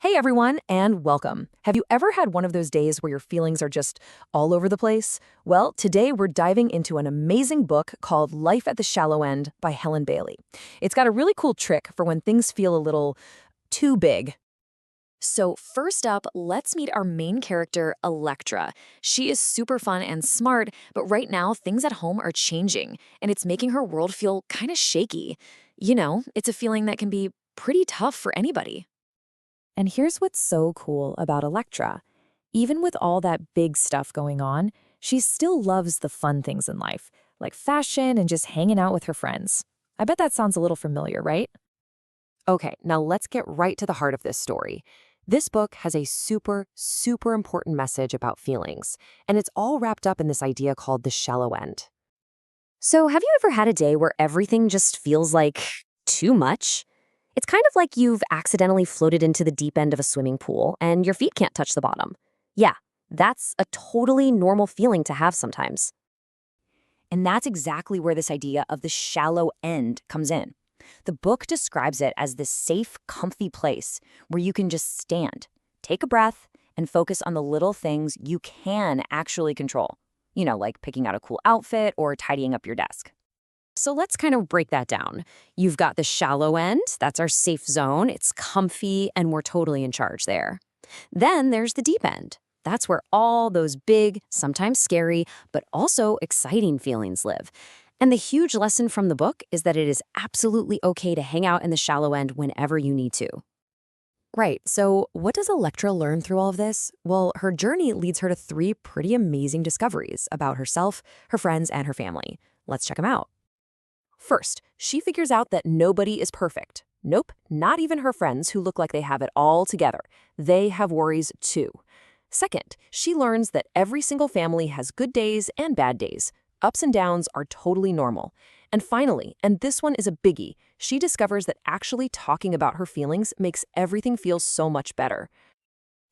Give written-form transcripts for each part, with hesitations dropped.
Hey everyone, and welcome. Have you ever had one of those days where your feelings are just all over the place? Well, today we're diving into an amazing book called Life at the Shallow End by Helen Bailey. It's got a really cool trick for when things feel a little too big. So, first up, let's meet our main character, Electra. She is super fun and smart, but right now things at home are changing, and it's making her world feel kind of shaky. It's a feeling that can be pretty tough for anybody. And here's what's so cool about Electra. Even with all that big stuff going on, she still loves the fun things in life, like fashion and just hanging out with her friends. I bet that sounds a little familiar, right? Okay, now let's get right to the heart of this story. This book has a super important message about feelings, and it's all wrapped up in this idea called the shallow end. So, have you ever had a day where everything just feels like too much? It's kind of like you've accidentally floated into the deep end of a swimming pool and your feet can't touch the bottom. Yeah, that's a totally normal feeling to have sometimes. And that's exactly where this idea of the shallow end comes in. The book describes it as this safe, comfy place where you can just stand, take a breath, and focus on the little things you can actually control. Like picking out a cool outfit or tidying up your desk. So let's kind of break that down. You've got the shallow end, that's our safe zone. It's comfy and we're totally in charge there. Then there's the deep end. That's where all those big, sometimes scary, but also exciting feelings live. And the huge lesson from the book is that it is absolutely okay to hang out in the shallow end whenever you need to. Right, so what does Electra learn through all of this? Well, her journey leads her to three pretty amazing discoveries about herself, her friends, and her family. Let's check them out. First, she figures out that nobody is perfect. Nope, not even her friends who look like they have it all together. They have worries too. Second, she learns that every single family has good days and bad days. Ups and downs are totally normal. And finally, and this one is a biggie, she discovers that actually talking about her feelings makes everything feel so much better.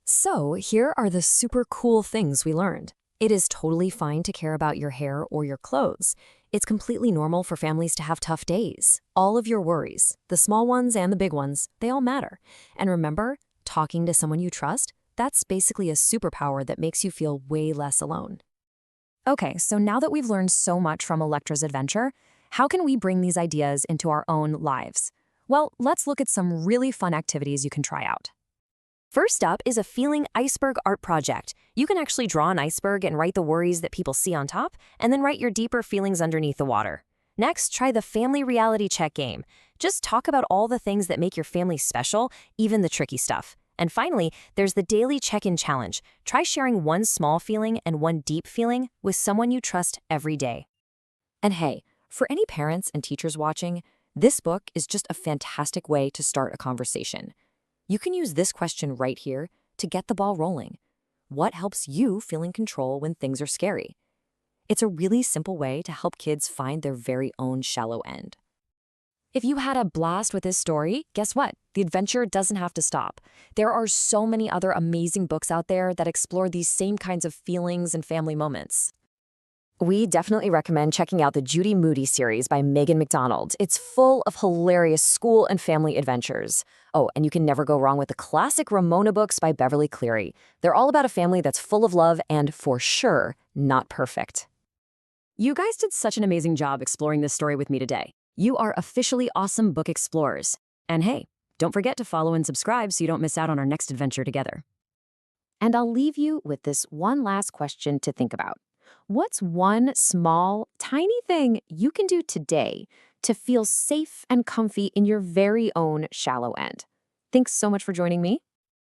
So, here are the super cool things we learned. It is totally fine to care about your hair or your clothes. It's completely normal for families to have tough days. All of your worries, the small ones and the big ones, they all matter. And remember, talking to someone you trust, that's basically a superpower that makes you feel way less alone. Okay, so now that we've learned so much from Electra's adventure, how can we bring these ideas into our own lives? Well, let's look at some really fun activities you can try out. First up is a feeling iceberg art project. You can actually draw an iceberg and write the worries that people see on top, and then write your deeper feelings underneath the water. Next, try the family reality check game. Just talk about all the things that make your family special, even the tricky stuff. And finally, there's the daily check-in challenge. Try sharing one small feeling and one deep feeling with someone you trust every day. And hey, for any parents and teachers watching, this book is just a fantastic way to start a conversation. You can use this question right here to get the ball rolling. What helps you feel in control when things are scary? It's a really simple way to help kids find their very own shallow end. If you had a blast with this story, guess what? The adventure doesn't have to stop. There are so many other amazing books out there that explore these same kinds of feelings and family moments. We definitely recommend checking out the Judy Moody series by Megan McDonald. It's full of hilarious school and family adventures. Oh, and you can never go wrong with the classic Ramona books by Beverly Cleary. They're all about a family that's full of love and, for sure, not perfect. You guys did such an amazing job exploring this story with me today. You are officially awesome book explorers. And hey, don't forget to follow and subscribe so you don't miss out on our next adventure together. And I'll leave you with this one last question to think about. What's one small, tiny thing you can do today to feel safe and comfy in your very own shallow end? Thanks so much for joining me.